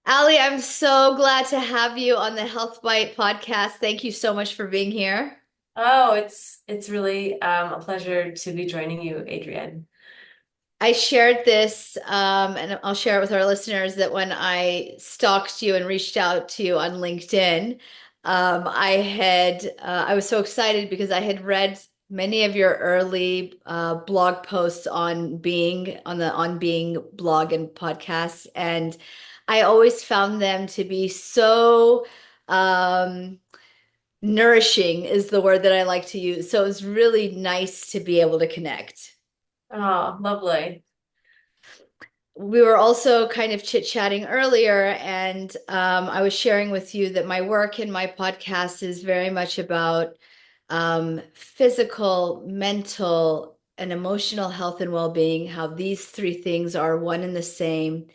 Ali, I'm so glad to have you on the Health Bite podcast. Thank you so much for being here. Oh, it's really a pleasure to be joining you, Adrienne. I shared this, and I'll share it with our listeners that when I stalked you and reached out to you on LinkedIn, I was so excited because I had read many of your early blog posts on being on the On Being blog and podcast, and I always found them to be so um, nourishing is the word that I like to use. So it was really nice to be able to connect. Oh, lovely. We were also kind of chit-chatting earlier, and I was sharing with you that my work in my podcast is very much about physical, mental, and emotional health and well-being, how these three things are one and the same,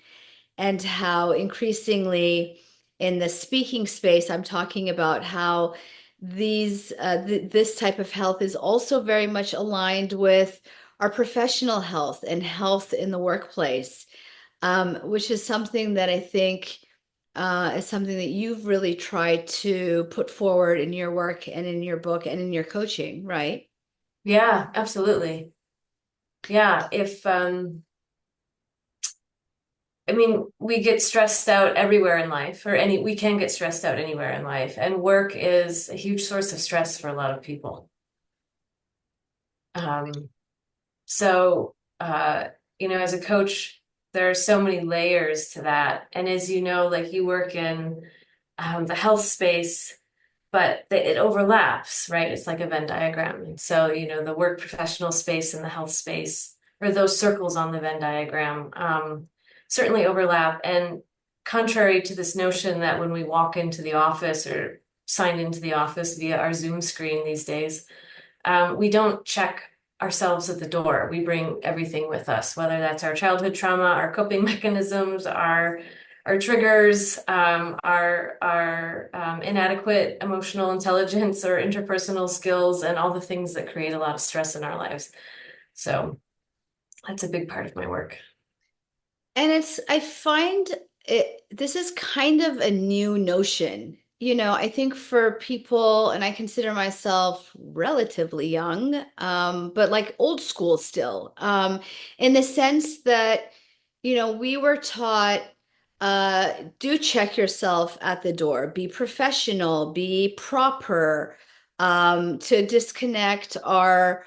and how increasingly in the speaking space, I'm talking about how this type of health is also very much aligned with our professional health and health in the workplace, which is something that I think is something that you've really tried to put forward in your work and in your book and in your coaching, right? Yeah, absolutely. Yeah, if I mean, we get stressed out everywhere in life, we can get stressed out anywhere in life, and work is a huge source of stress for a lot of people. Um, so as a coach, there are so many layers to that. And as you know, like you work in the health space, but it overlaps, right? It's like a Venn diagram. And so, the work professional space and the health space, or those circles on the Venn diagram, certainly overlap. And contrary to this notion that when we walk into the office or sign into the office via our Zoom screen these days, we don't check ourselves at the door. We bring everything with us, whether that's our childhood trauma, our coping mechanisms, our triggers, our inadequate emotional intelligence or interpersonal skills, and all the things that create a lot of stress in our lives. So that's a big part of my work. And I find this is kind of a new notion. I think for people, and I consider myself relatively young, but like old school still, in the sense that, we were taught, do check yourself at the door, be professional, be proper, to disconnect our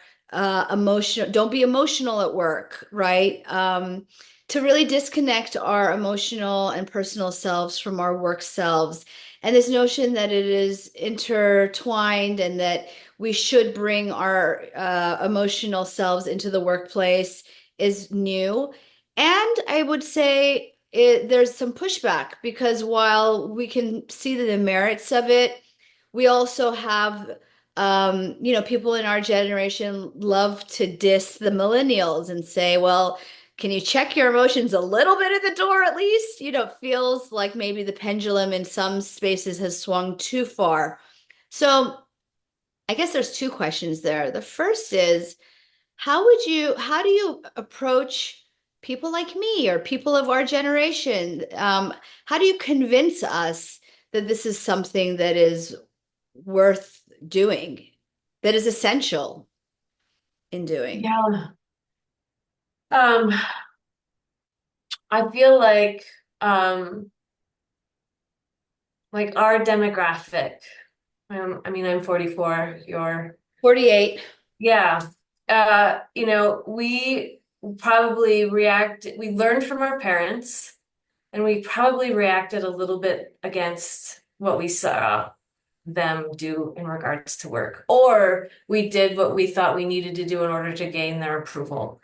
emotional, don't be emotional at work, right? To really disconnect our emotional and personal selves from our work selves. And this notion that it is intertwined and that we should bring our emotional selves into the workplace is new. And I would say there's some pushback because while we can see the merits of it, we also have people in our generation love to diss the millennials and say, well, can you check your emotions a little bit at the door at least? It feels like maybe the pendulum in some spaces has swung too far. So I guess there's two questions there. The first is, how do you approach people like me or people of our generation? How do you convince us that this is something that is worth doing, that is essential in doing? Yeah. Um, I feel like our demographic. I'm 44. You're 48. Yeah. We we learned from our parents, and we probably reacted a little bit against what we saw them do in regards to work, or we did what we thought we needed to do in order to gain their approval.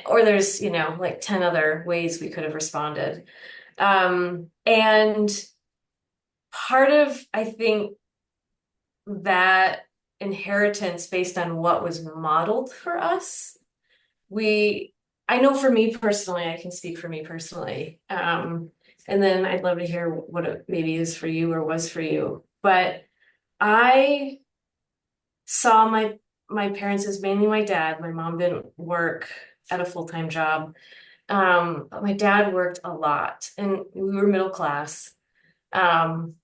Or there's, like 10 other ways we could have responded. And part of, I think, that inheritance based on what was modeled for us. We, I know for me personally, I can speak for me personally. And then I'd love to hear what it maybe is for you or was for you. But I saw my parents as mainly my dad. My mom didn't work at a full-time job. But my dad worked a lot and we were middle class. Um,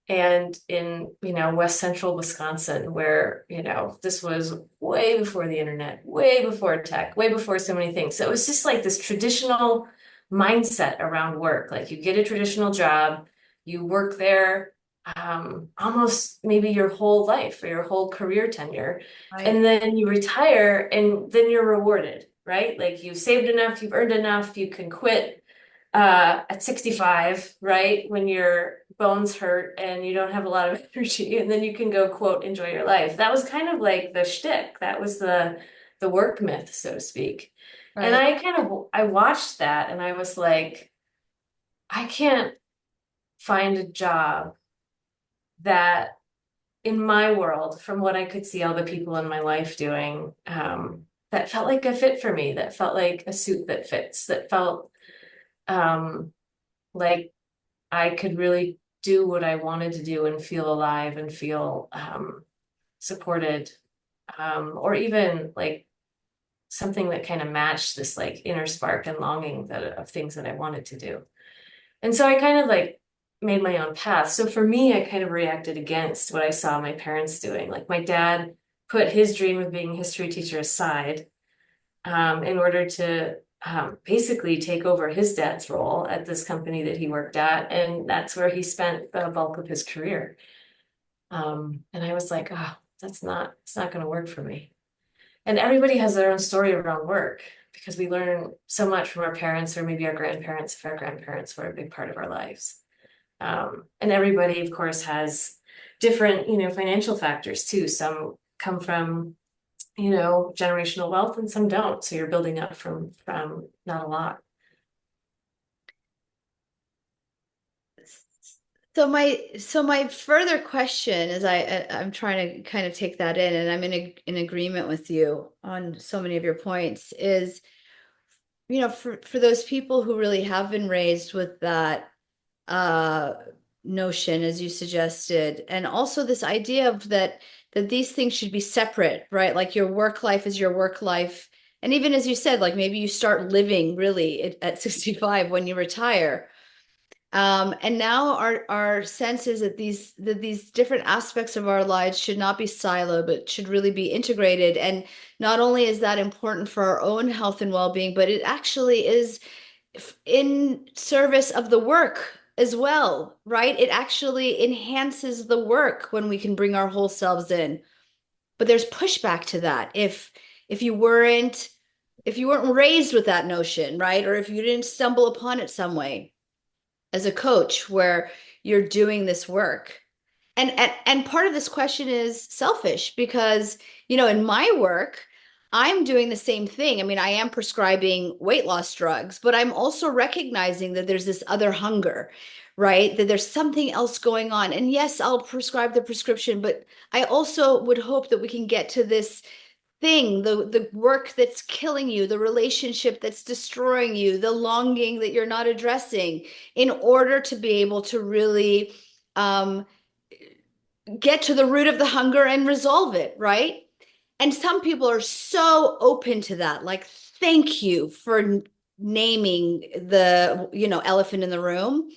and in, West Central Wisconsin, where, this was way before the internet, way before tech, way before so many things. So it was just like this traditional mindset around work. Like you get a traditional job, you work there almost maybe your whole life or your whole career tenure, Right. and then you retire and then you're rewarded, right? Like you saved enough, you've earned enough, you can quit at 65, right? When your bones hurt and you don't have a lot of energy, and then you can go, quote, enjoy your life. That was kind of like the shtick. That was the work myth, so to speak. And Right. I watched that and I was like, I can't find a job that in my world, from what I could see all the people in my life doing, that felt like a fit for me, that felt like a suit that fits, that felt um, like I could really do what I wanted to do and feel alive and feel supported, or even like something that kind of matched this like inner spark and longing of things that I wanted to do. And so I kind of like made my own path. So for me, I kind of reacted against what I saw my parents doing. Like my dad put his dream of being a history teacher aside in order to basically take over his dad's role at this company that he worked at. And that's where he spent the bulk of his career. And I was like, oh, it's not going to work for me. And everybody has their own story around work because we learn so much from our parents or maybe our grandparents if our grandparents were a big part of our lives. And everybody, of course, has different, financial factors too. Some come from generational wealth and some don't. So you're building up from not a lot. So my further question is I'm trying to kind of take that in, and I'm in agreement with you on so many of your points, is, for those people who really have been raised with that uh notion, as you suggested, and also this idea of that these things should be separate, right? Like your work life is your work life. And even as you said, like maybe you start living really at 65 when you retire. And now our sense is that these different aspects of our lives should not be siloed, but should really be integrated. And not only is that important for our own health and well-being, but it actually is in service of the work as well, right? It actually enhances the work when we can bring our whole selves in. But there's pushback to that. If you weren't if you weren't raised with that notion, right? Or if you didn't stumble upon it some way as a coach where you're doing this work. And part of this question is selfish because, in my work, I'm doing the same thing. I mean, I am prescribing weight loss drugs, but I'm also recognizing that there's this other hunger, right? That there's something else going on. And yes, I'll prescribe the prescription, but I also would hope that we can get to this thing, the work that's killing you, the relationship that's destroying you, the longing that you're not addressing, in order to be able to really um, get to the root of the hunger and resolve it, right? And some people are so open to that. Like, thank you for naming the, elephant in the room.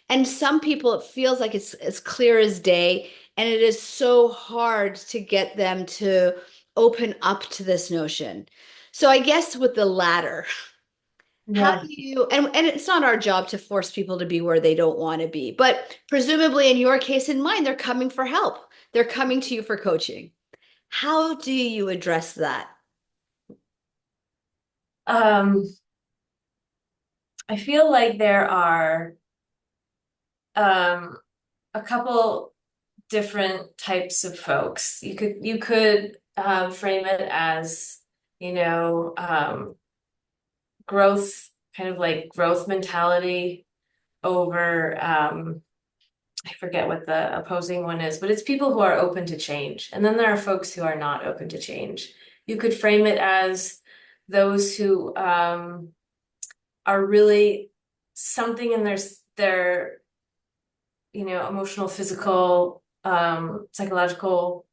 And some people, it feels like it's as clear as day. And it is so hard to get them to open up to this notion. So I guess with the latter, how Yeah. do you, and it's not our job to force people to be where they don't want to be, but presumably in your case and mine, they're coming for help. They're coming to you for coaching. How do you address that? Um, I feel like there are um, a couple different types of folks. You could frame it as, you know, um, growth, kind of like growth mentality over I forget what the opposing one is, but it's people who are open to change. And then there are folks who are not open to change. You could frame it as those who are really something in their emotional, physical, psychological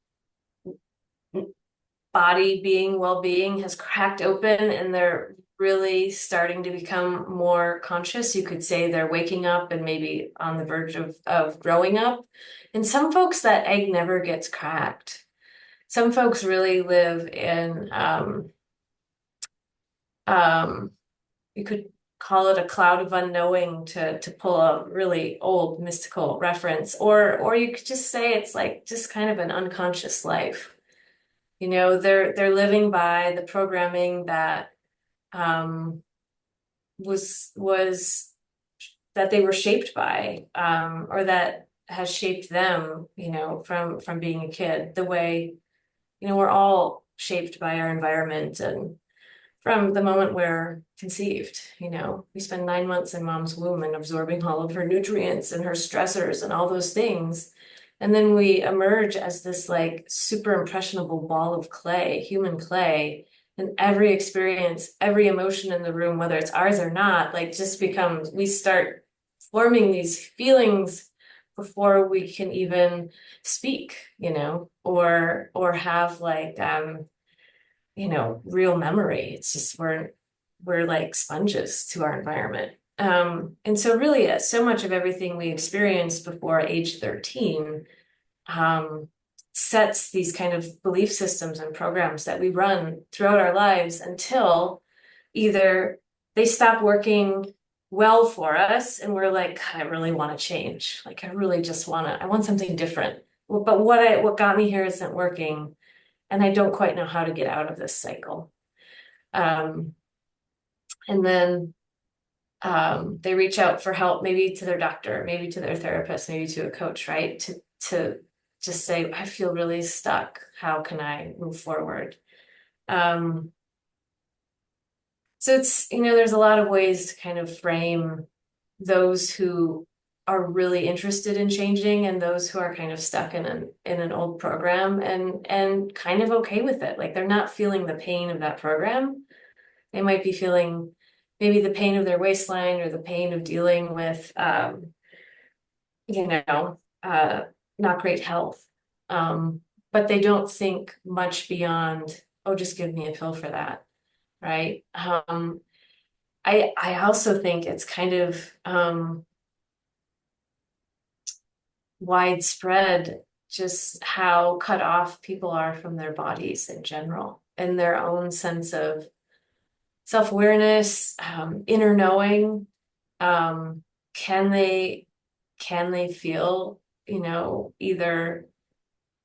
body being, well-being has cracked open and they're really starting to become more conscious. You could say they're waking up and maybe on the verge of growing up. And some folks, that egg never gets cracked. Some folks really live in um, you could call it a cloud of unknowing to pull a really old mystical reference, or you could just say it's like just kind of an unconscious life. You know, they're living by the programming that um, was that they were shaped by, or that has shaped them, you know, from being a kid. The way, you know, we're all shaped by our environment and from the moment we're conceived. You know, we spend 9 months in mom's womb and absorbing all of her nutrients and her stressors and all those things. And then we emerge as this like super impressionable ball of clay, human clay. And every experience, every emotion in the room, whether it's ours or not, like just becomes, we start forming these feelings before we can even speak, you know, or have like you know, real memory. It's just we're like sponges to our environment. And so really so much of everything we experience before age 13 um, sets these kind of belief systems and programs that we run throughout our lives until either they stop working well for us and we're like, "God, I really want to change. Like I really just I want something different. Well, but what got me here isn't working and I don't quite know how to get out of this cycle." Um, and then they reach out for help, maybe to their doctor, maybe to their therapist, maybe to a coach, right? To just say, I feel really stuck. How can I move forward? Um, so it's, you know, there's a lot of ways to kind of frame those who are really interested in changing and those who are kind of stuck in an old program and kind of okay with it. Like they're not feeling the pain of that program. They might be feeling maybe the pain of their waistline or the pain of dealing with, you know, not great health. But they don't think much beyond, oh, just give me a pill for that, right? I also think it's kind of widespread just how cut off people are from their bodies in general and their own sense of self-awareness, inner knowing. Um, can they feel, you know, either,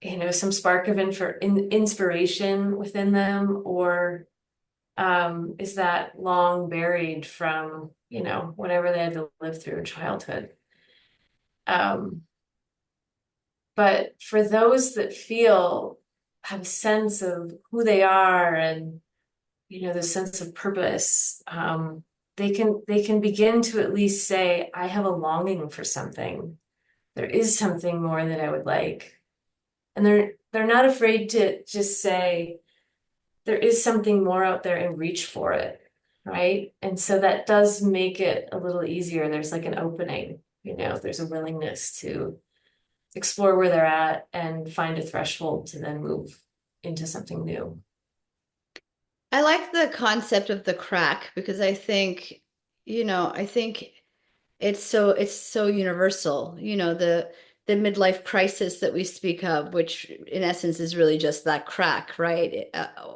you know, some spark of inspiration within them, or is that long buried from, you know, whatever they had to live through in childhood? Um, but for those that feel, have a sense of who they are and, you know, the sense of purpose, they can begin to at least say, I have a longing for something. There is something more that I would like. And they're not afraid to just say, there is something more out there and reach for it, right? And so that does make it a little easier. There's like an opening, you know, there's a willingness to explore where they're at and find a threshold to then move into something new. I like the concept of the crack because I think, I think it's so universal. The midlife crisis that we speak of, which in essence is really just that crack, right?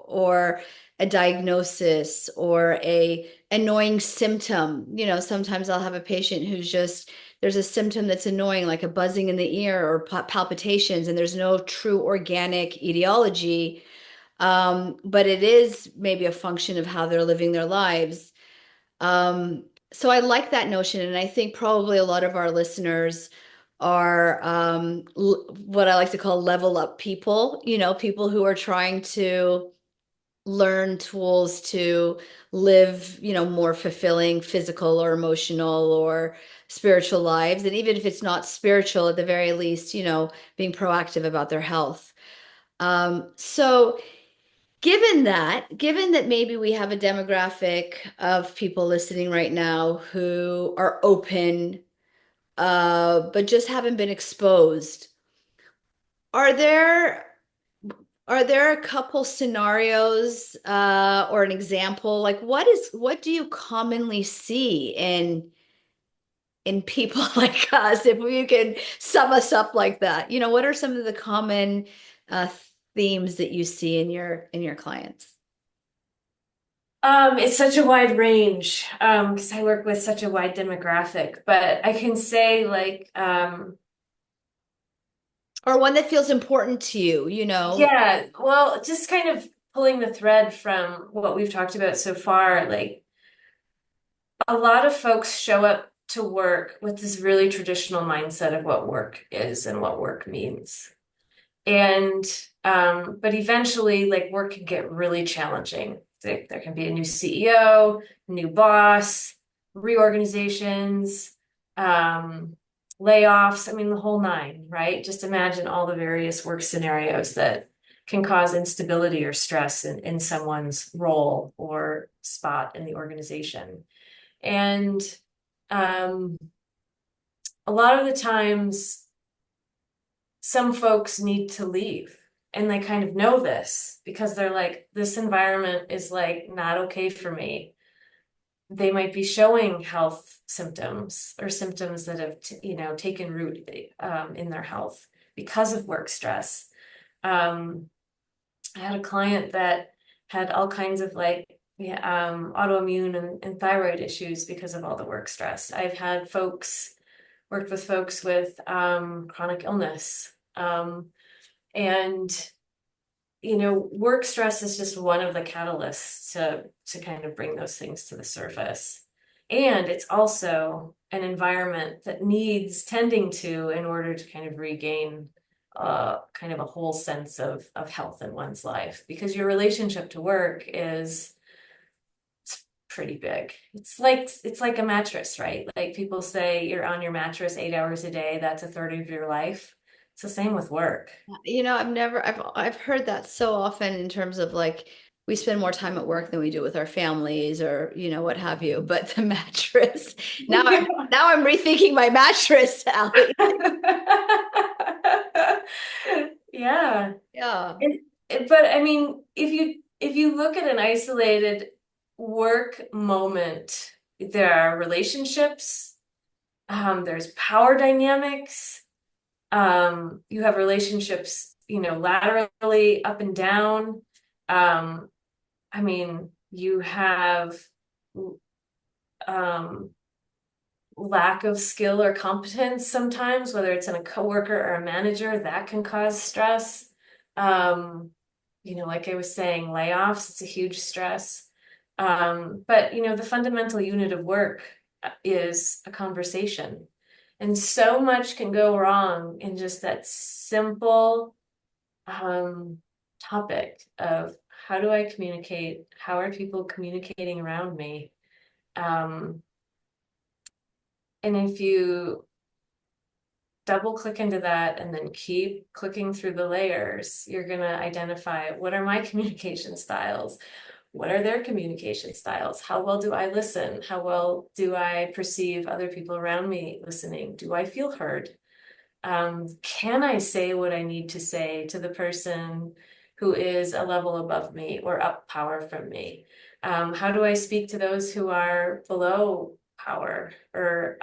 Or a diagnosis or a annoying symptom. Sometimes I'll have a patient who's just there's a symptom that's annoying, like a buzzing in the ear or palpitations, and there's no true organic etiology. But it is maybe a function of how they're living their lives. So I like that notion, and I think probably a lot of our listeners are what I like to call level up people, people who are trying to learn tools to live, more fulfilling physical or emotional or spiritual lives. And even if it's not spiritual, at the very least, being proactive about their health. So given that maybe we have a demographic of people listening right now who are open, but just haven't been exposed, are there Are there a couple scenarios or an example? Like what do you commonly see in people like us, if you can sum us up like that? What are some of the common uh, themes that you see in your clients? It's such a wide range, because I work with such a wide demographic, but I can say Or one that feels important to you? yeah, well, just kind of pulling the thread from what we've talked about so far, like a lot of folks show up to work with this really traditional mindset of what work is and what work means. And but eventually, like work can get really challenging. There can be a new CEO, new boss, reorganizations, um, layoffs. I mean, the whole nine, right? Just imagine all the various work scenarios that can cause instability or stress in someone's role or spot in the organization. And um, a lot of the times, some folks need to leave and they kind of know this because they're like, this environment is like not okay for me. They might be showing health symptoms or symptoms that have, taken root in their health because of work stress. Um, I had a client that had all kinds of like, yeah, autoimmune and thyroid issues because of all the work stress. I've had worked with folks with chronic illness. And work stress is just one of the catalysts to kind of bring those things to the surface. And it's also an environment that needs tending to in order to kind of regain kind of a whole sense of health in one's life, because your relationship to work is pretty big. It's like a mattress, right? Like people say you're on your mattress 8 hours a day, that's a third of your life. It's the same with work. I've heard that so often in terms of like we spend more time at work than we do with our families or what have you. But the mattress, now I'm now I'm rethinking my mattress, Ali. Yeah. Yeah. And but I mean, if you look at an isolated work moment, there are relationships, there's power dynamics, you have relationships, laterally up and down. I mean, you have um lack of skill or competence sometimes, whether it's in a coworker or a manager, that can cause stress. Um, like I was saying, layoffs, it's a huge stress. But the fundamental unit of work is a conversation. And so much can go wrong in just that simple topic of how do I communicate? How are people communicating around me? Um, and if you double click into that and then keep clicking through the layers, you're going to identify, what are my communication styles? What are their communication styles? How well do I listen? How well do I perceive other people around me listening? Do I feel heard? Can I say what I need to say to the person who is a level above me or up power from me? How do I speak to those who are below power or,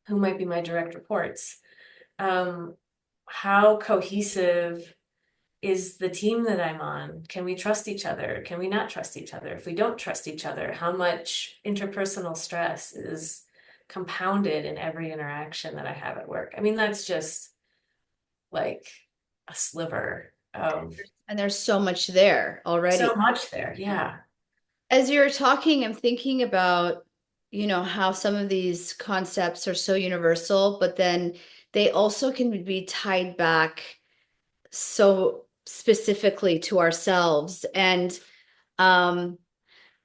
who might be my direct reports? Um, how cohesive is the team that I'm on? Can we trust each other? Can we not trust each other? If we don't trust each other, how much interpersonal stress is compounded in every interaction that I have at work? I mean, that's just like a sliver of And there's so much there so already. much there. Yeah. As you're talking, I'm thinking about, how some of these concepts are so universal, but then they also can be tied back so specifically to ourselves. And um,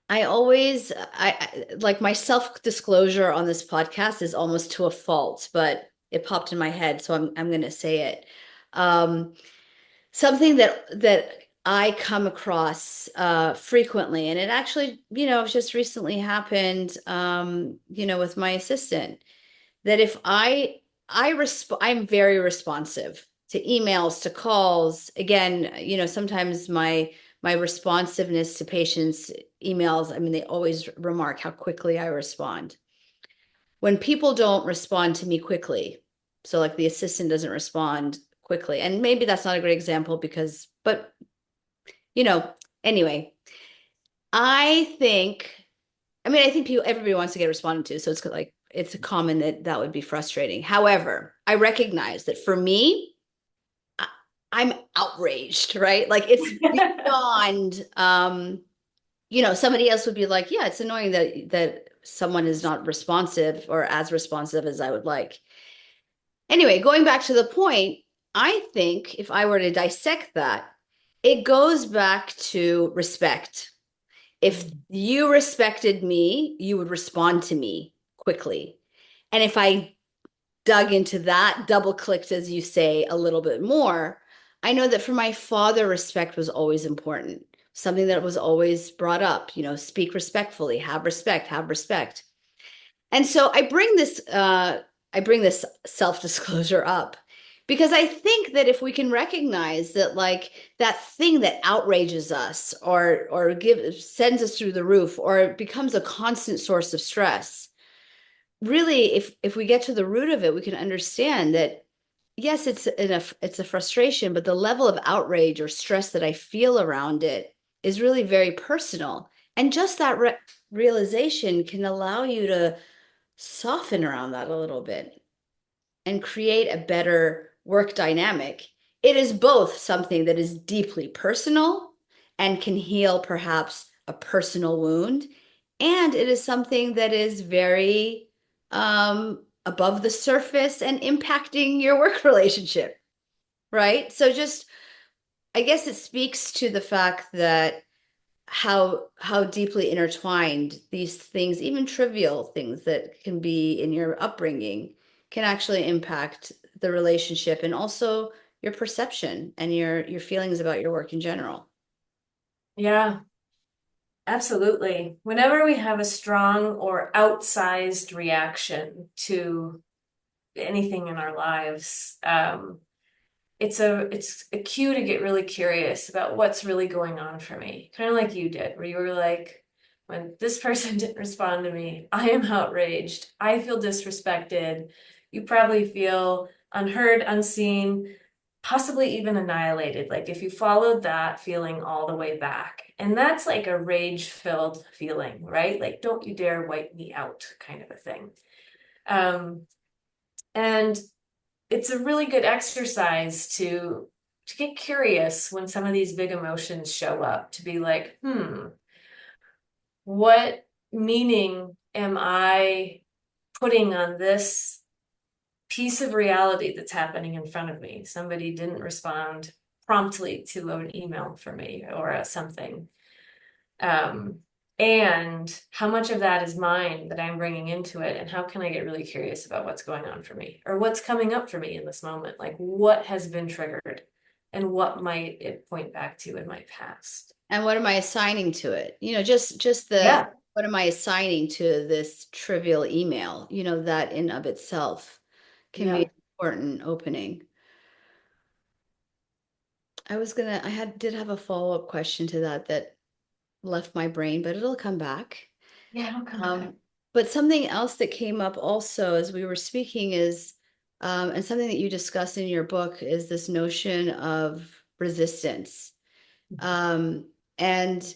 like my self-disclosure on this podcast is almost to a fault, but it popped in my head, so I'm going to say it. Um, Something that I come across frequently, and it actually, just recently happened, with my assistant, that if I'm very responsive. to emails, to calls. Again, sometimes my responsiveness to patients' emails, I mean, they always remark how quickly I respond. When people don't respond to me quickly, so like the assistant doesn't respond quickly, and maybe that's not a great example but you know, anyway, I think, I think everybody wants to get responded to, so it's common that that would be frustrating. However, I recognize that for me, I, I'm outraged, right? Like it's beyond, somebody else would be like, yeah, it's annoying that someone is not responsive or as responsive as I would like. Anyway, going back to the point, I think if I were to dissect that, it goes back to respect. If you respected me, you would respond to me quickly. And if I dug into that, double clicked, as you say, a little bit more, I know that for my father, respect was always important. Something that was always brought up, speak respectfully, have respect, have respect. And so I bring this self-disclosure up because I think that if we can recognize that like that thing that outrages us or sends us through the roof or becomes a constant source of stress, really if we get to the root of it, we can understand that yes, it's a frustration, but the level of outrage or stress that I feel around it is really very personal. And just that realization can allow you to soften around that a little bit and create a better work dynamic. It is both something that is deeply personal and can heal perhaps a personal wound, and it is something that is very above the surface and impacting your work relationship, right? So just, I guess it speaks to the fact that how deeply intertwined these things, even trivial things that can be in your upbringing, can actually impact the relationship and also your perception and your feelings about your work in general. Yeah, absolutely. Whenever we have a strong or outsized reaction to anything in our lives, it's a cue to get really curious about what's really going on for me. Kind of like you did, where you were like, when this person didn't respond to me, I am outraged. I feel disrespected. You probably feel unheard, unseen, possibly even annihilated. Like if you followed that feeling all the way back. And that's like a rage-filled feeling, right? Like, don't you dare wipe me out kind of a thing. Um, and it's a really good exercise to get curious when some of these big emotions show up, to be like, what meaning am I putting on this piece of reality that's happening in front of me? Somebody didn't respond promptly to an email for me or something. Um, and how much of that is mine that I'm bringing into it? And how can I get really curious about what's going on for me or what's coming up for me in this moment? Like what has been triggered and what might it point back to in my past? And what am I assigning to it? Just the Yeah. what am I assigning to this trivial email? That in of itself can be Yeah. an important opening. I did have a follow-up question to that left my brain, but it'll come back. Yeah, it'll come back. Um, but something else that came up also as we were speaking is, and something that you discuss in your book is this notion of resistance. Um, and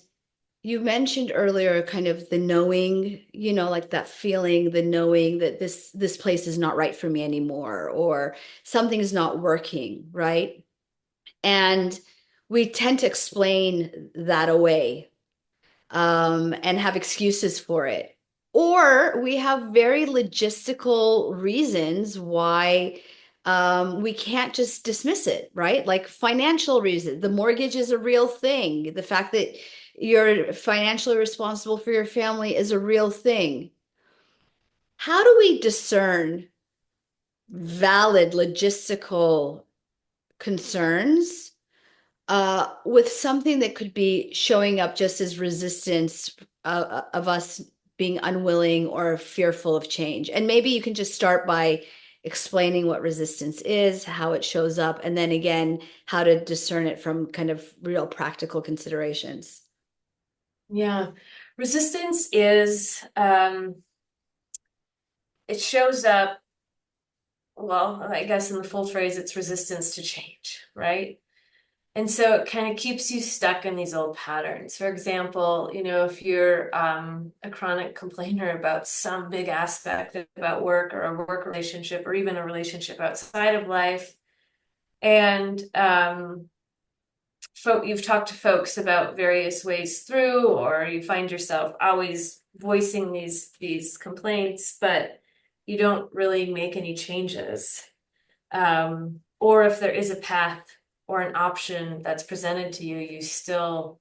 you mentioned earlier kind of the knowing, like that feeling, the knowing that this place is not right for me anymore, or something is not working, right? And we tend to explain that away and have excuses for it. Or we have very logistical reasons why we can't just dismiss it, right? Like financial reasons. The mortgage is a real thing. The fact that you're financially responsible for your family is a real thing. How do we discern valid logistical concerns with something that could be showing up just as resistance of us being unwilling or fearful of change? And maybe you can just start by explaining what resistance is, how it shows up, and then again, how to discern it from kind of real practical considerations. Yeah. Resistance is, it shows up, well, I guess in the full phrase, it's resistance to change, right? And so it kind of keeps you stuck in these old patterns. For example, if you're a chronic complainer about some big aspect about work or a work relationship or even a relationship outside of life, and you've talked to folks about various ways through, or you find yourself always voicing these complaints, but you don't really make any changes. Or if there is a path or an option that's presented to you, you still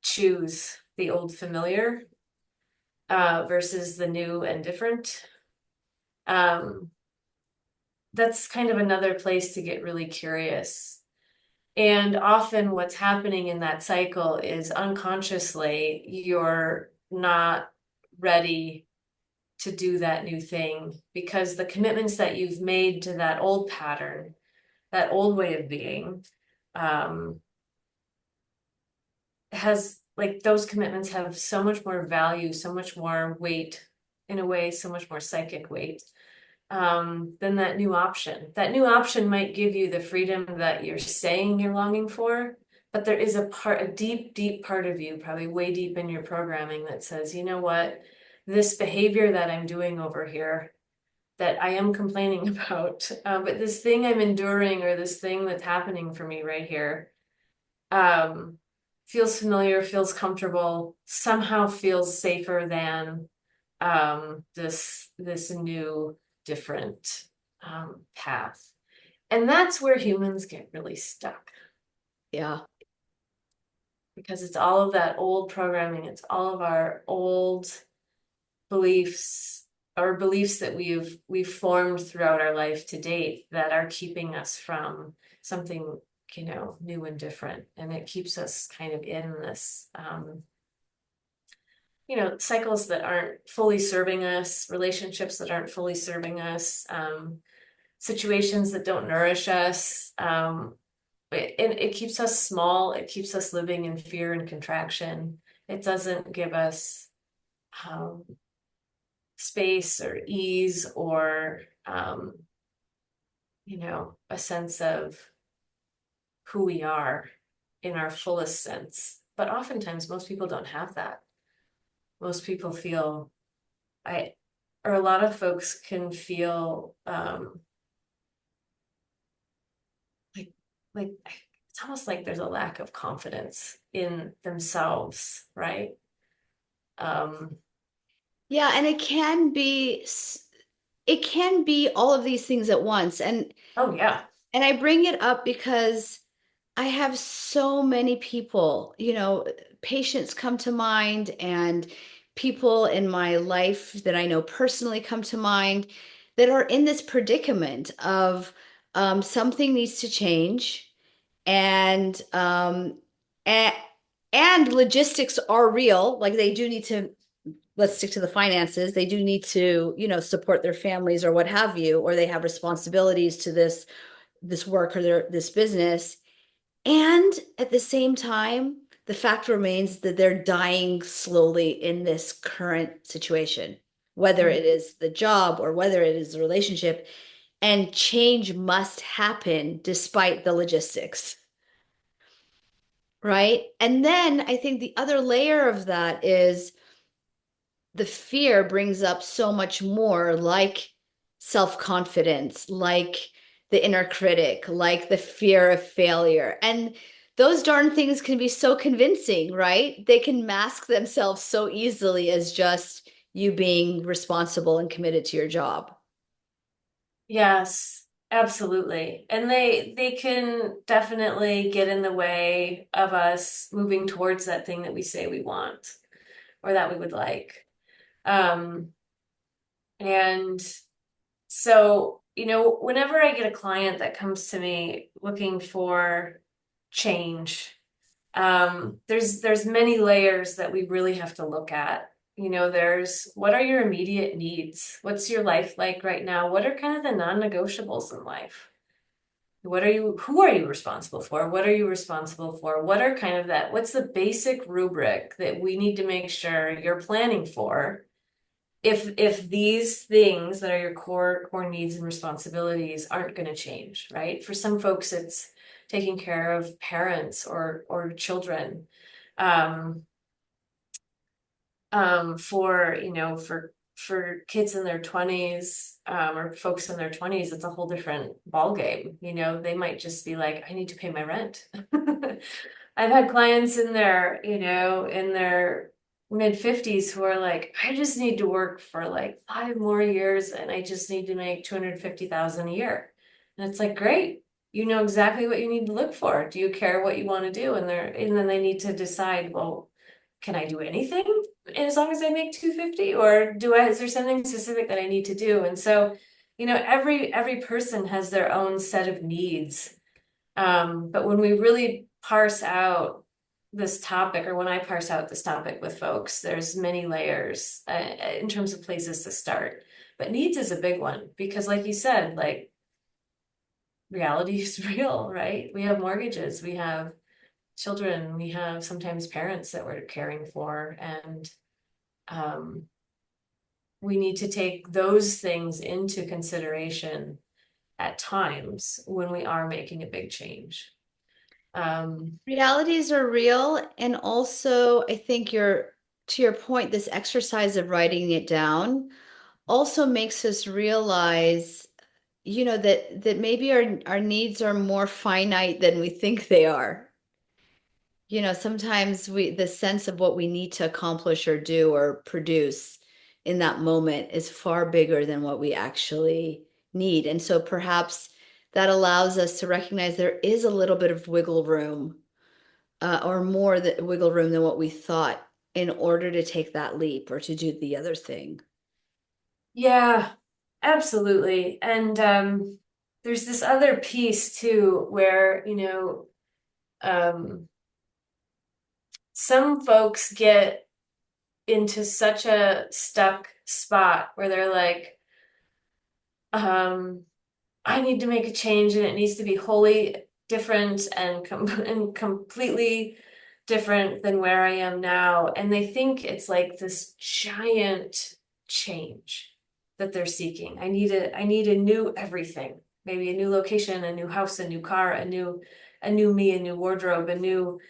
choose the old familiar versus the new and different. Um, that's kind of another place to get really curious. And often what's happening in that cycle is unconsciously you're not ready to do that new thing because the commitments that you've made to that old pattern, that old way of being, um, has like those commitments have so much more value, so much more weight, in a way, so much more psychic weight, than that new option. That new option might give you the freedom that you're saying you're longing for, but there is a deep, deep part of you, probably way deep in your programming, that says, you know what, this behavior that I'm doing over here, that I am complaining about, but this thing I'm enduring or this thing that's happening for me right here, um, feels familiar, feels comfortable, somehow feels safer than this new, different path. And that's where humans get really stuck Yeah. because it's all of that old programming, it's all of our old beliefs or beliefs that we've formed throughout our life to date that are keeping us from something new and different, and it keeps us kind of in this cycles that aren't fully serving us, relationships that aren't fully serving us, situations that don't nourish us. It keeps us small, it keeps us living in fear and contraction. It doesn't give us um, space or ease or a sense of who we are in our fullest sense. But oftentimes, most people don't have that. Most people feel, I, or a lot of folks can feel like, like it's almost like there's a lack of confidence in themselves, right? Um, Yeah, and it can be all of these things at once. oh yeah, And I bring it up because I have so many people, patients come to mind and people in my life that I know personally come to mind that are in this predicament of something needs to change and and, and logistics are real. Like they do need to, let's stick to the finances. They do need to, support their families or what have you, or they have responsibilities to this work or this business. And at the same time, the fact remains that they're dying slowly in this current situation, whether it is the job or whether it is the relationship. And change must happen despite the logistics, right? And then I think the other layer of that is the fear brings up so much more, like self-confidence, like the inner critic, like the fear of failure. And those darn things can be so convincing, right? They can mask themselves so easily as just you being responsible and committed to your job. yes, absolutely. And they can definitely get in the way of us moving towards that thing that we say we want or that we would like. Um, and so, whenever I get a client that comes to me looking for change, there's many layers that we really have to look at. there's what are your immediate needs? What's your life like right now? What are kind of the non-negotiables in life? Who are you responsible for? What are you responsible for? What are kind of what's the basic rubric that we need to make sure you're planning for? If these things that are your core needs and responsibilities aren't going to change, right? For some folks, it's taking care of parents or children. Um, for kids in their 20s, or folks in their 20s, it's a whole different ball game. They might just be like, I need to pay my rent. I've had clients in their mid 50s who are like, I just need to work for like 5 more years and I just need to make 250,000 a year. And it's like, great. You know exactly what you need to look for. Do you care what you want to do? And then they need to decide, well, can I do anything as long as I make 250, or is there something specific that I need to do? And so, every person has their own set of needs. But when we really parse out this topic, or when I parse out this topic with folks, there's many layers in terms of places to start. But needs is a big one because, like you said, like reality is real, right? We have mortgages, we have children, we have sometimes parents that we're caring for, and um, we need to take those things into consideration at times when we are making a big change. Um, Realities are real, and also I think to your point, this exercise of writing it down also makes us realize, that maybe our needs are more finite than we think they are. Sometimes the sense of what we need to accomplish or do or produce in that moment is far bigger than what we actually need. And so perhaps that allows us to recognize there is a little bit of wiggle room, or more wiggle room than what we thought, in order to take that leap or to do the other thing. yeah, absolutely. And there's this other piece too where, some folks get into such a stuck spot where they're like, um, I need to make a change and it needs to be wholly different and completely different than where I am now. And they think it's like this giant change that they're seeking. I need a new everything. Maybe a new location, a new house, a new car, a new me, a new wardrobe, a new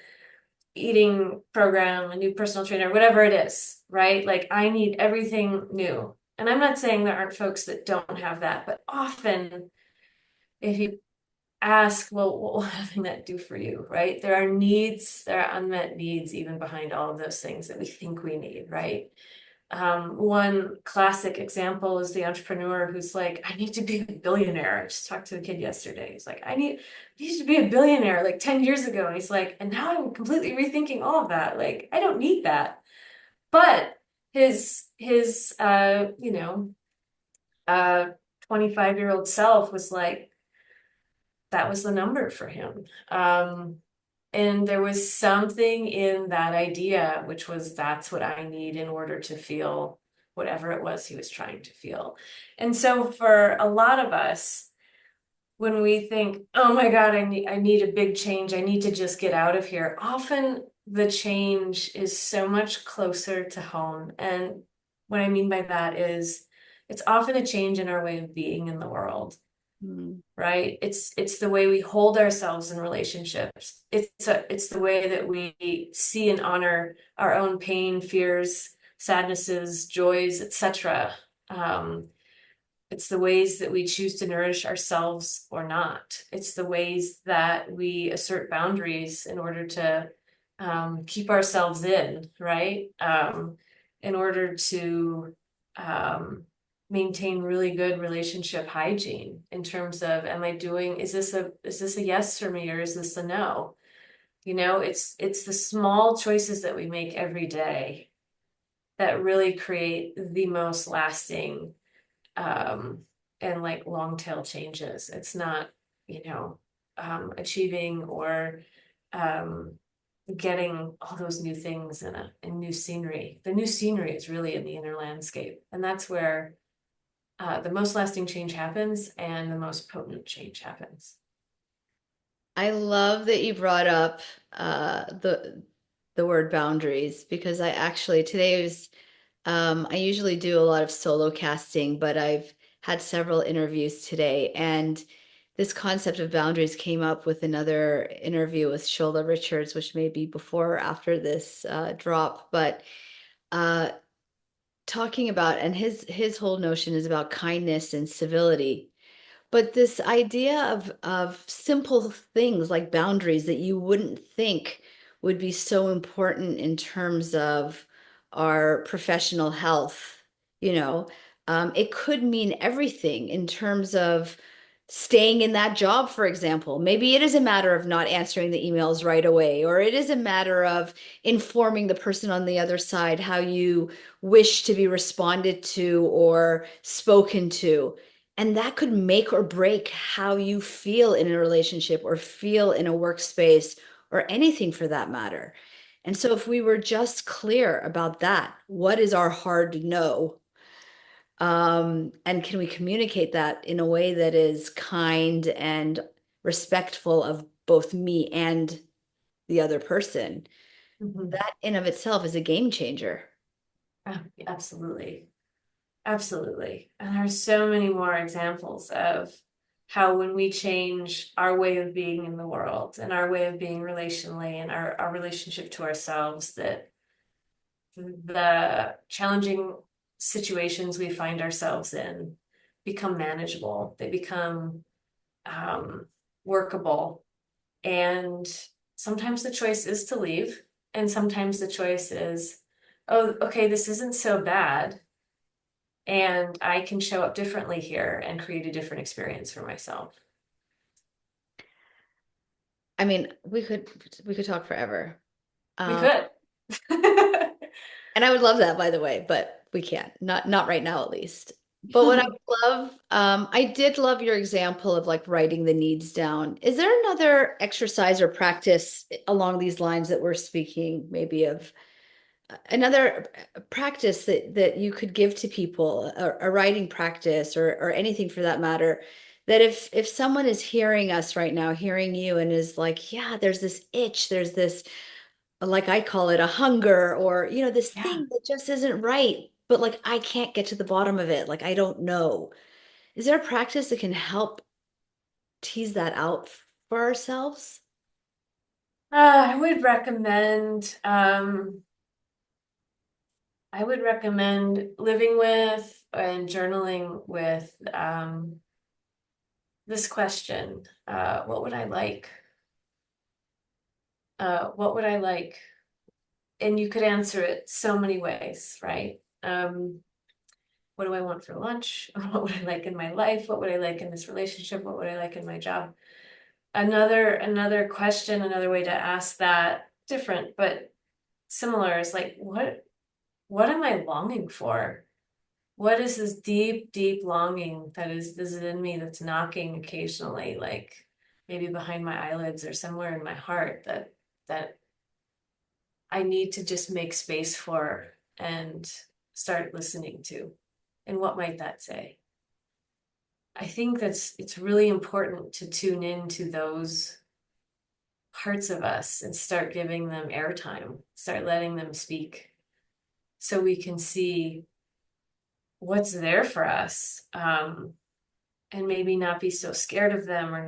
eating program, a new personal trainer, whatever it is, right? Like I need everything new. And I'm not saying there aren't folks that don't have that, but often if you ask, well, what will having that do for you, right? There are unmet needs even behind all of those things that we think we need, right? One classic example is the entrepreneur who's like, I need to be a billionaire. I just talked to a kid yesterday. He's like, I used to be a billionaire like 10 years ago. And he's like, and now I'm completely rethinking all of that. Like, I don't need that. But his 25-year-old self was like, that was the number for him. And there was something in that idea, which was that's what I need in order to feel whatever it was he was trying to feel. And so for a lot of us, when we think, oh my God, I need a big change, I need to just get out of here, often the change is so much closer to home. And what I mean by that is it's often a change in our way of being in the world, Mm. right? It's the way we hold ourselves in relationships. It's the way that we see and honor our own pain, fears, sadnesses, joys, etc. It's the ways that we choose to nourish ourselves or not. It's the ways that we assert boundaries in order to keep ourselves in, right? In order to um, maintain really good relationship hygiene in terms of, is this a yes for me or is this a no? It's the small choices that we make every day that really create the most lasting um, and like long tail changes. It's not, you know, achieving or um, getting all those new things in new scenery. The new scenery is really in the inner landscape, and that's where the most lasting change happens and the most potent change happens. I love that you brought up the word boundaries because I actually today was I usually do a lot of solo casting, but I've had several interviews today, and this concept of boundaries came up with another interview with Shola Richards, which may be before or after this drop, but uh, talking about and his whole notion is about kindness and civility. But this idea of simple things like boundaries that you wouldn't think would be so important in terms of our professional health, you know, it could mean everything in terms of staying in that job, for example. Maybe it is a matter of not answering the emails right away, or it is a matter of informing the person on the other side how you wish to be responded to or spoken to. And that could make or break how you feel in a relationship or feel in a workspace or anything for that matter. And so, if we were just clear about that, what is our hard no? And can we communicate that in a way that is kind and respectful of both me and the other person? Mhm. That in of itself is a game changer. Oh, absolutely. Absolutely. And there's so many more examples of how when we change our way of being in the world and our way of being relationally and our relationship to ourselves, that the challenging situations we find ourselves in become manageable. They become um, workable. And sometimes the choice is to leave. And sometimes the choice is, oh, okay, this isn't so bad and I can show up differently here and create a different experience for myself. I mean, we could talk forever. We Um, could. And I would love that, by the way, but we can't. Not right now, at least. But what I would love, I did love your example of like writing the needs down. Is there another exercise or practice along these lines that we're speaking, maybe of another practice that you could give to people, a writing practice or anything for that matter, that if someone is hearing us right now, hearing you and is like, yeah, there's this itch, there's this like I call it a hunger or this Yeah. thing that just isn't right, but like I can't get to the bottom of it, like I don't know. Is there a practice that can help tease that out for ourselves? I would recommend living with and journaling with this question. What would I like? What would I like? And you could answer it so many ways, right? What do I want for lunch? What would I like in my life? What would I like in this relationship? What would I like in my job? Another question, another way to ask that, different but similar, is like, what am I longing for? What is this deep, deep longing that is in me that's knocking occasionally, like maybe behind my eyelids or somewhere in my heart that I need to just make space for and start listening to. And what might that say? I think it's really important to tune into those parts of us and start giving them airtime, start letting them speak so we can see what's there for us, and maybe not be so scared of them or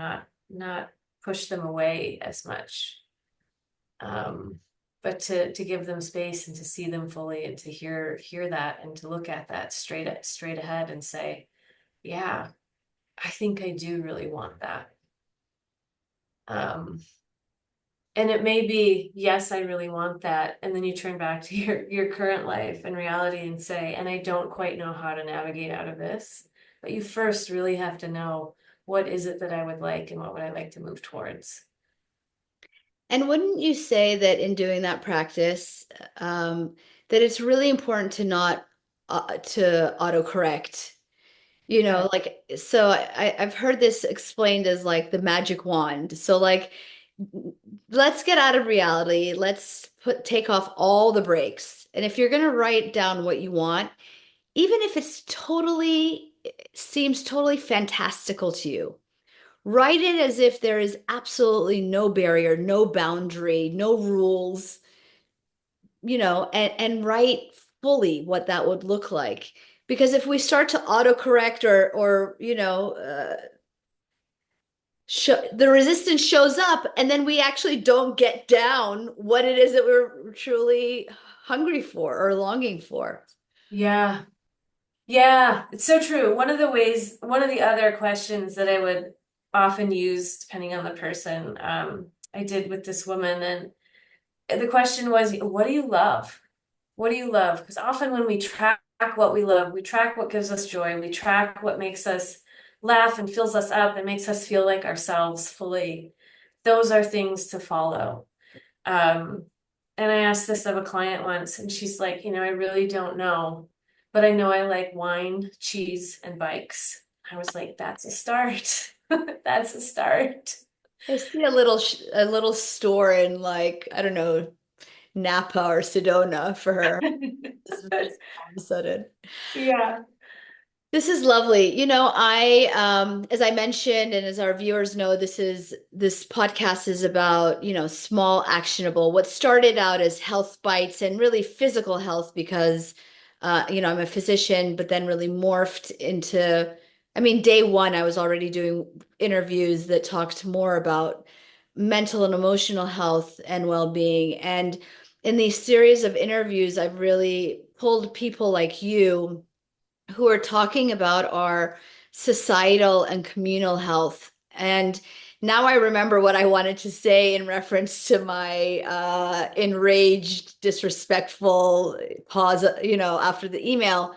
not push them away as much. Um, but to give them space and to see them fully and to hear that and to look at that straight ahead and say, yeah, I think I do really want that. Um, and it may be, yes, I really want that. And then you turn back to your current life and reality and say, and I don't quite know how to navigate out of this. But you first really have to know, what is it that I would like and what would I like to move towards? And wouldn't you say that in doing that practice, that it's really important to not to autocorrect? Yeah. Like so I've heard this explained as like the magic wand. So like let's get out of reality. Let's take off all the brakes. And if you're going to write down what you want, even if it's totally seems totally fantastical to you, write it as if there is absolutely no barrier, no boundary, no rules, and write fully what that would look like. Because if we start to autocorrect the resistance shows up, and then we actually don't get down what it is that we're truly hungry for or longing for. Yeah. Yeah, it's so true. One of the other questions that I would often use, depending on the person, I did with this woman, and the question was, what do you love? What do you love? Because often when we track what we love, we track what gives us joy, we track what makes us laugh and fills us up and makes us feel like ourselves fully. Those are things to follow. Um, and I asked this of a client once, and she's like, I really don't know, but I know I like wine, cheese, and bikes. I was like, that's a start. That's a start. I see a little store in, like, I don't know, Napa or Sedona for her. Just all of a sudden. Yeah. This is lovely. As I mentioned, and as our viewers know, this podcast is about, small, actionable. What started out as health bites and really physical health because, I'm a physician, but then really morphed into, I mean, day one, I was already doing interviews that talked more about mental and emotional health and well-being. And in these series of interviews, I've really pulled people like you who are talking about our societal and communal health. And now I remember what I wanted to say in reference to my enraged, disrespectful pause, after the email,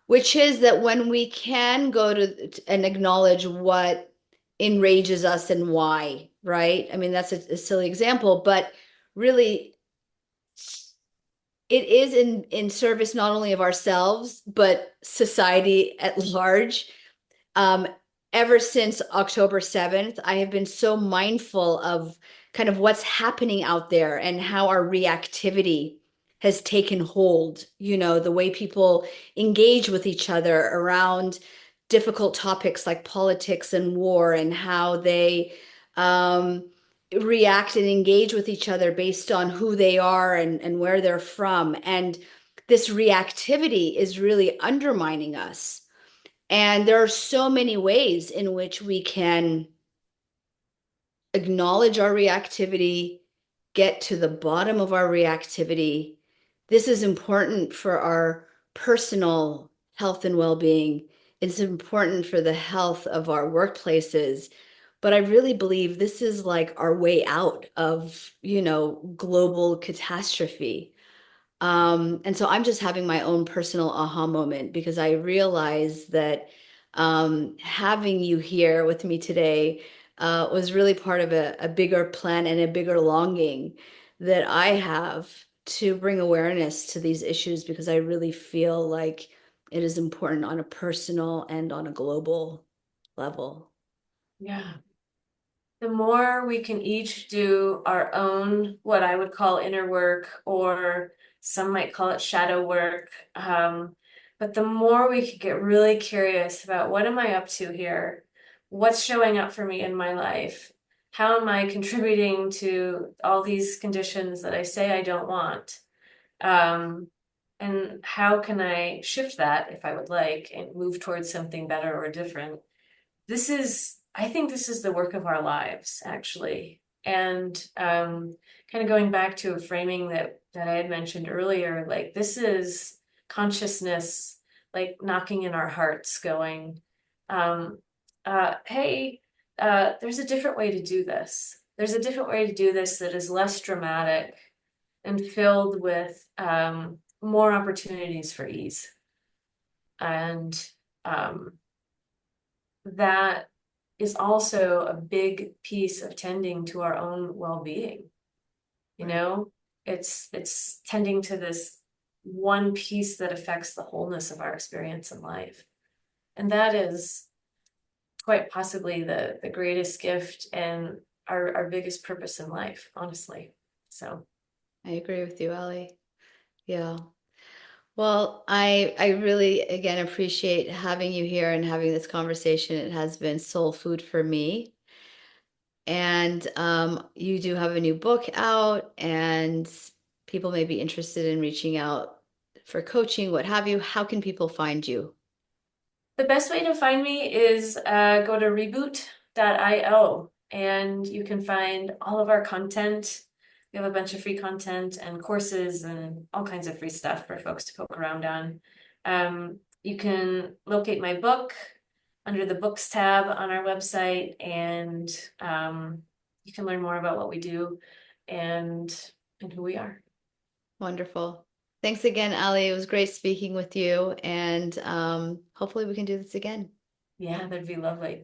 which is that when we can go to and acknowledge what enrages us and why, right? I mean, that's a silly example, but really it is in service not only of ourselves but society at large. um, Ever since October 7th, I have been so mindful of kind of what's happening out there and how our reactivity has taken hold. The way people engage with each other around difficult topics like politics and war, and how they um, react and engage with each other based on who they are and where they're from. And this reactivity is really undermining us. And there are so many ways in which we can acknowledge our reactivity, get to the bottom of our reactivity. This is important for our personal health and well-being. It's important for the health of our workplaces. But I really believe this is like our way out of, global catastrophe. And so I'm just having my own personal aha moment because I realize that having you here with me today was really part of a bigger plan and a bigger longing that I have to bring awareness to these issues, because I really feel like it is important on a personal and on a global level. Yeah. The more we can each do our own, what I would call inner work, or some might call it shadow work, but the more we could get really curious about what am I up to here? What's showing up for me in my life? How am I contributing to all these conditions that I say I don't want? Um, and how can I shift that if I would like and move towards something better or different? I think this is the work of our lives, actually. And kind of going back to a framing that I had mentioned earlier, like this is consciousness, like knocking in our hearts, going, um, hey, there's a different way to do this. There's a different way to do this that is less dramatic and filled with more opportunities for ease. And um, that is also a big piece of tending to our own well-being. You Right. know, it's tending to this one piece that affects the wholeness of our experience in life. And that is quite possibly the greatest gift and our biggest purpose in life, honestly. So I agree with you, Ali. Yeah. Well, I really again appreciate having you here and having this conversation. It has been soul food for me. And you do have a new book out, and people may be interested in reaching out for coaching, what have you. How can people find you? the best way to find me is go to reboot.io and you can find all of our content. We have a bunch of free content and courses and all kinds of free stuff for folks to poke around on. You can locate my book under the books tab on our website, and you can learn more about what we do and who we are. Wonderful. Thanks again, Ali. It was great speaking with you, and hopefully we can do this again. Yeah, that'd be lovely.